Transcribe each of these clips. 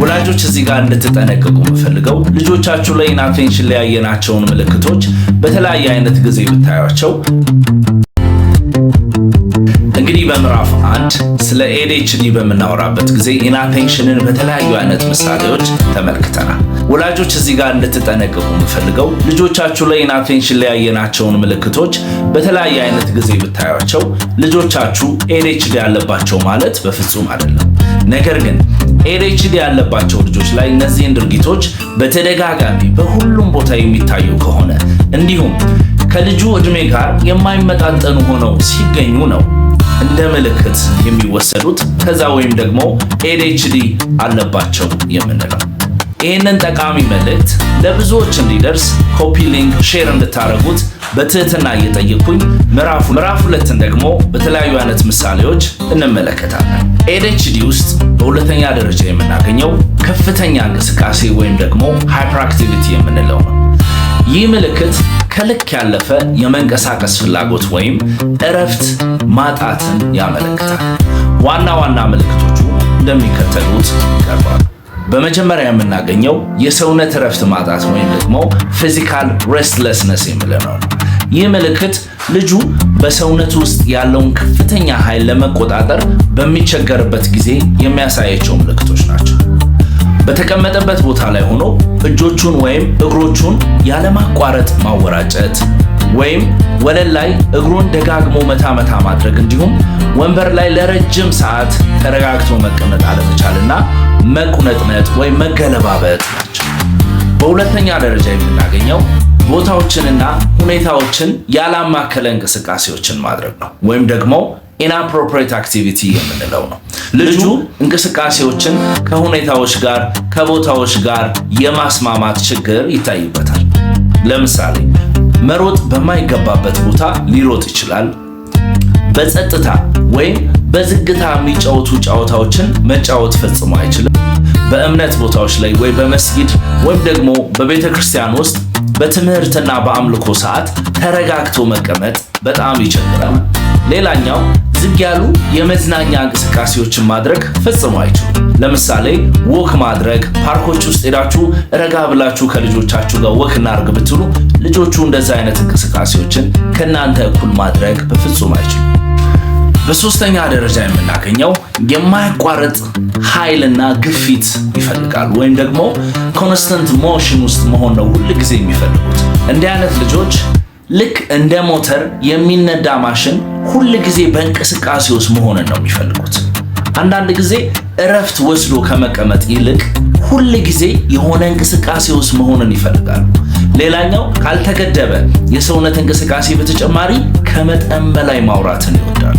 ወላጆች እዚህ ጋር እንድትጠነቀቁ የምፈልገው ልጆቻችሁ ላይ ኢናቴንሽን ላይ ያየናቸውን ምልክቶች በተለያየ አይነት ጊዜ ብታያቸው እንግዲህ በምዕራፍ 1 ስለ ADHD በመናወራበት ጊዜ ኢናቴንሽንን በተለያዩ አይነት ምሳሌዎች ተመልክተናል። ወላጆች እዚህ ጋር እንድትጠነቀቁ የምፈልገው ልጆቻችሁ ላይ ኢናቴንሽን ላይ ያየናቸውን ምልክቶች በተለያየ አይነት ጊዜ ብታያቸው ልጆቻችሁ ADHD ያለባቸው ማለት በፍጹም አይደለም። ነገር ግን ADHD ያለባቸው ልጆች ላይ እነዚህን ድርጊቶች በተደጋጋሚ በሁሉም ቦታ የሚታዩ ከሆነ እንዲሁም ከልጁ እድሜ ጋር የማይመጣጠኑ ሆነው ሲገኙ ነው እንደ ምልክት የሚወሰዱት ከዛ ወይም ደግሞ ADHD አለባቸው የምንለው። ይህንን ጠቃሚ መልእክት ለብዙዎች እንዲደርስ ኮፒ ሊንክ ሼር እንድታረጉት በትህትና እየጠየኩኝ ምዕራፍ 2ን ደግሞ በተለያዩ አይነት ምሳሌዎች እንመለከታለን። ADHD ውስጥ በሁለተኛ ደረጃ የምናገኘው ከፍተኛ እንቅስቃሴ ወይም ደግሞ ሃይፐርአክቲቪቲ የምንለው ነው። ይህ ምልክት ከልክ ያለፈ የመንቀሳቀስ ፍላጎት ወይም እረፍት ማጣትን ያመለክታል። ዋና ዋና ምልክቶቹ እንደሚከተሉት ይቀርባሉ። በመጀመሪያ የምናገኘው የሰውነት እረፍት ማጣት ወይም ደግሞ ፊዚካል ሬስትለስነስ የምንለው ነው። ይህ ምልክት ልጁ በሰውነቱ ውስጥ ያለውን ከፍተኛ ኃይል ለመቆጣጠር በሚቸገርበት ጊዜ የሚያሳያቸው ምልክቶች ናቸው። በተቀመጠበት ቦታ ላይ ሆኖ እጆቹን ወይም እግሮቹን ያለማቋረጥ ማወራጨት ወይም ወለል ላይ እግሩን ደጋግሞ መታ ማድረግ እንዲሁም ወንበር ላይ ለረጅም ሰዓት ተረጋግቶ መቀመጥ አለመቻልና መቁነጥነጥ ወይም መገለባበጥ ናቸው። በሁለተኛ ደረጃ የምናገኘው ቦታዎችንና ሁኔታዎችን ያላማከለ እንቅስቃሴዎችን ማድረግ ነው ወይም ደግሞ ኢንአፕሮፕሪየት አክቲቪቲ የምንለው ነው። ልጁ እንቅስቃሴዎችን ከሁኔታዎች ጋር ከቦታዎች ጋር የማስማማት ችግር ይታይበታል። ለምሳሌ መሮጥ በማይገባበት ቦታ ሊሮጥ ይችላል። በጸጥታ ወይም በዝግታ የሚጫወቱ ጨዋታዎችን መጫወት ፈጽሞ አይችልም። በእምነት ቦታዎች ላይ ወይ በመስጊድ ወይም ደግሞ በቤተ ክርስቲያን ውስጥ በትምህርትና በአምልኮ ሰዓት ተረጋግቶ መቀመጥ በጣም ይቸግራል። ሌላኛው ዝግ ያሉ የመዝናኛ እንቅስቃሴዎችን ማድረግ ፈጽሞ አይችሉም። ለምሳሌ ወክ ማድረግ፣ ፓርኮች ውስጥ ሄዳችሁ ረጋ ብላችሁ ከልጆቻችሁ ጋር ወክ እናድርግ ብትሉ ልጆቹ እንደዚህ አይነት እንቅስቃሴዎችን ከእናንተ እኩል ማድረግ በፍጹም አይችሉም። በሶስተኛ ደረጃ የምናገኘው የማያቋርጥ ኃይልና ግፊት ይፈልጋሉ ወይም ደግሞ ኮንስተንት ሞሽን ውስጥ መሆን ነው ሁል ጊዜ የሚፈልጉት። እንዲህ አይነት ልጆች ልክ እንደ ሞተር የሚነዳ ማሽን ሁል ጊዜ በእንቅስቃሴ ውስጥ መሆንን ነው የሚፈልጉት። አንዳንድ ጊዜ እረፍት ወስዶ ከመቀመጥ ይልቅ ሁል ጊዜ የሆነ እንቅስቃሴ ውስጥ መሆንን ይፈልጋሉ። ሌላኛው ካልተገደበ የሰውነት እንቅስቃሴ በተጨማሪ ከመጠን በላይ ማውራትን ይወዳሉ።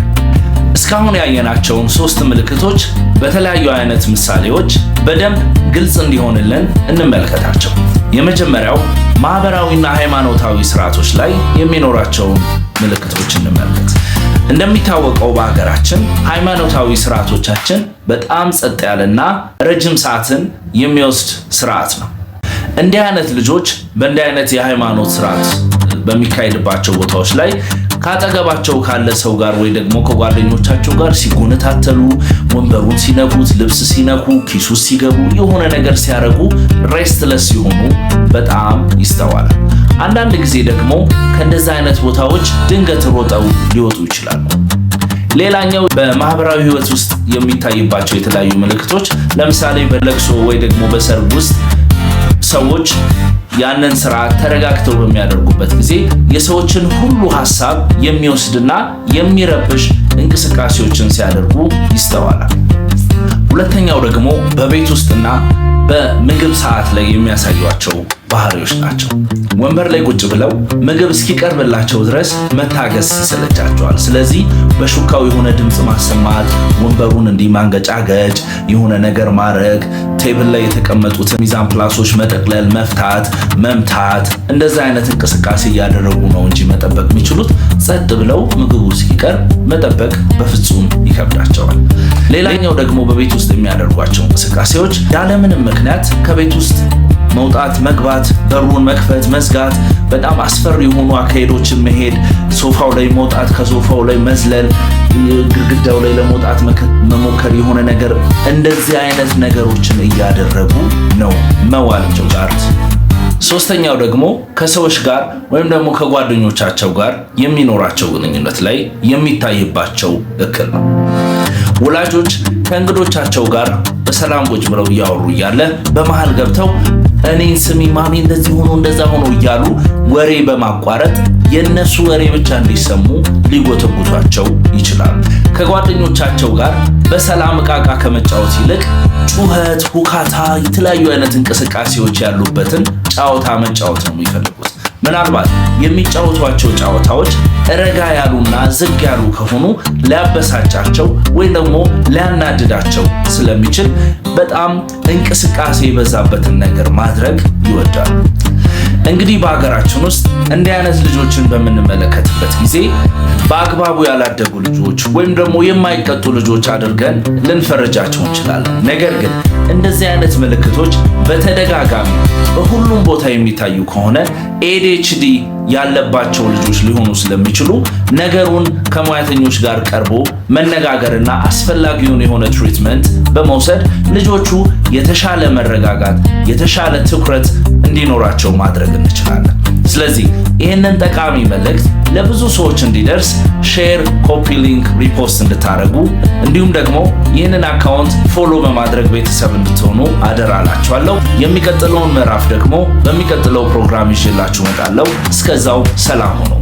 እስካሁን ያየናቸውን 3 ምልክቶች በተለያዩ አይነት ምሳሌዎች በደንብ ግልጽ እንዲሆንልን እንመልከታቸው። የመጀመሪያው ማህበራዊና ሃይማኖታዊ ስርዓቶች ላይ የሚኖራቸውን ምልክቶች እንመልከት። እንደሚታወቀው በሀገራችን ሃይማኖታዊ ስርዓቶቻችን በጣም ጸጥ ያለና ረጅም ሰዓትን የሚወስድ ስርዓት ነው። እንዲህ አይነት ልጆች በእንዲህ አይነት የሃይማኖት ስርዓት በሚካሄድባቸው ቦታዎች ላይ ካጠገባቸው ካለ ሰው ጋር ወይ ደግሞ ከጓደኞቻቸው ጋር ሲጎነታተሉ፣ ወንበሩን ሲነኩት፣ ልብስ ሲነኩ፣ ኪሱ ሲገቡ፣ የሆነ ነገር ሲያረጉ ሬስትለስ ሲሆኑ በጣም ይስተዋላል። አንዳንድ ጊዜ ደግሞ ከእንደዚህ አይነት ቦታዎች ድንገት ሮጠው ሊወጡ ይችላሉ። ሌላኛው በማህበራዊ ህይወት ውስጥ የሚታይባቸው የተለያዩ ምልክቶች ለምሳሌ በለቅሶ ወይ ደግሞ በሰርግ ውስጥ ሰዎች ያንን ስርዓት ተረጋግተው በሚያደርጉበት ጊዜ የሰዎችን ሁሉ ሐሳብ የሚወስድና የሚረብሽ እንቅስቃሴዎችን ሲያደርጉ ይስተዋላል። ሁለተኛው ደግሞ በቤት ውስጥና በምግብ ሰዓት ላይ የሚያሳዩቸው ባህሪዎች ናቸው። ወንበር ላይ ቁጭ ብለው ምግብ እስኪቀርብላቸው ድረስ መታገስ ይሰለቻቸዋል። ስለዚህ በሹካው የሆነ ድምፅ ማሰማት፣ ወንበሩን እንዲማንገጫገጭ፣ የሆነ ነገር ማድረግ፣ ቴብል ላይ የተቀመጡት ሚዛን ፕላሶች መጠቅለል፣ መፍታት፣ መምታት፣ እንደዚህ አይነት እንቅስቃሴ እያደረጉ ነው እንጂ መጠበቅ የሚችሉት ጸጥ ብለው ምግቡ እስኪቀርብ መጠበቅ በፍጹም ይከብዳቸዋል። ሌላኛው ደግሞ በቤት ውስጥ የሚያደርጓቸው እንቅስቃሴዎች ያለምንም ምክንያት ከቤት ውስጥ መውጣት መግባት፣ በሩን መክፈት መዝጋት፣ በጣም አስፈሪ የሆኑ አካሄዶችን መሄድ፣ ሶፋው ላይ መውጣት፣ ከሶፋው ላይ መዝለል፣ ግድግዳው ላይ ለመውጣት መሞከር፣ የሆነ ነገር እንደዚህ አይነት ነገሮችን እያደረጉ ነው መዋል ጫት። ሶስተኛው ደግሞ ከሰዎች ጋር ወይም ደግሞ ከጓደኞቻቸው ጋር የሚኖራቸው ግንኙነት ላይ የሚታይባቸው እክል ነው። ወላጆች ከእንግዶቻቸው ጋር በሰላም ቁጭ ብለው እያወሩ እያለ በመሃል ገብተው እኔን ስሚ ማሚ እንደዚህ ሆኖ እንደዛ ሆኖ እያሉ ወሬ በማቋረጥ የነሱ ወሬ ብቻ እንዲሰሙ ሊጎተጉቷቸው ይችላሉ። ከጓደኞቻቸው ጋር በሰላም ዕቃ ከመጫወት ይልቅ ጩኸት፣ ሁካታ፣ የተለያዩ አይነት እንቅስቃሴዎች ያሉበትን ጨዋታ መጫወት ነው የሚፈልጉት። ምናልባት የሚጫወቷቸው ጨዋታዎች ረጋ ያሉና ዝግ ያሉ ከሆኑ ሊያበሳጫቸው ወይም ደግሞ ሊያናድዳቸው ስለሚችል በጣም እንቅስቃሴ የበዛበትን ነገር ማድረግ ይወዳሉ። እንግዲህ በሀገራችን ውስጥ እንዲህ አይነት ልጆችን በምንመለከትበት ጊዜ በአግባቡ ያላደጉ ልጆች ወይም ደግሞ የማይቀጡ ልጆች አድርገን ልንፈርጃቸው እንችላለን። ነገር ግን እንደዚህ አይነት ምልክቶች በተደጋጋሚ በሁሉም ቦታ የሚታዩ ከሆነ ADHD ያለባቸው ልጆች ሊሆኑ ስለሚችሉ ነገሩን ከሙያተኞች ጋር ቀርቦ መነጋገርና አስፈላጊውን የሆነ ትሪትመንት በመውሰድ ልጆቹ የተሻለ መረጋጋት፣ የተሻለ ትኩረት እንዲኖራቸው ማድረግ እንችላለን። ስለዚህ ይህንን ጠቃሚ መልእክት ለብዙ ሰዎች እንዲደርስ ሼር፣ ኮፒ ሊንክ፣ ሪፖስት እንድታደርጉ እንዲሁም ደግሞ ይህንን አካውንት ፎሎ በማድረግ ቤተሰብ እንድትሆኑ አደራላችኋለሁ። የሚቀጥለውን ምዕራፍ ደግሞ በሚቀጥለው ፕሮግራም ይዤላችሁ እመጣለሁ። እስከዛው ሰላም ሆኖ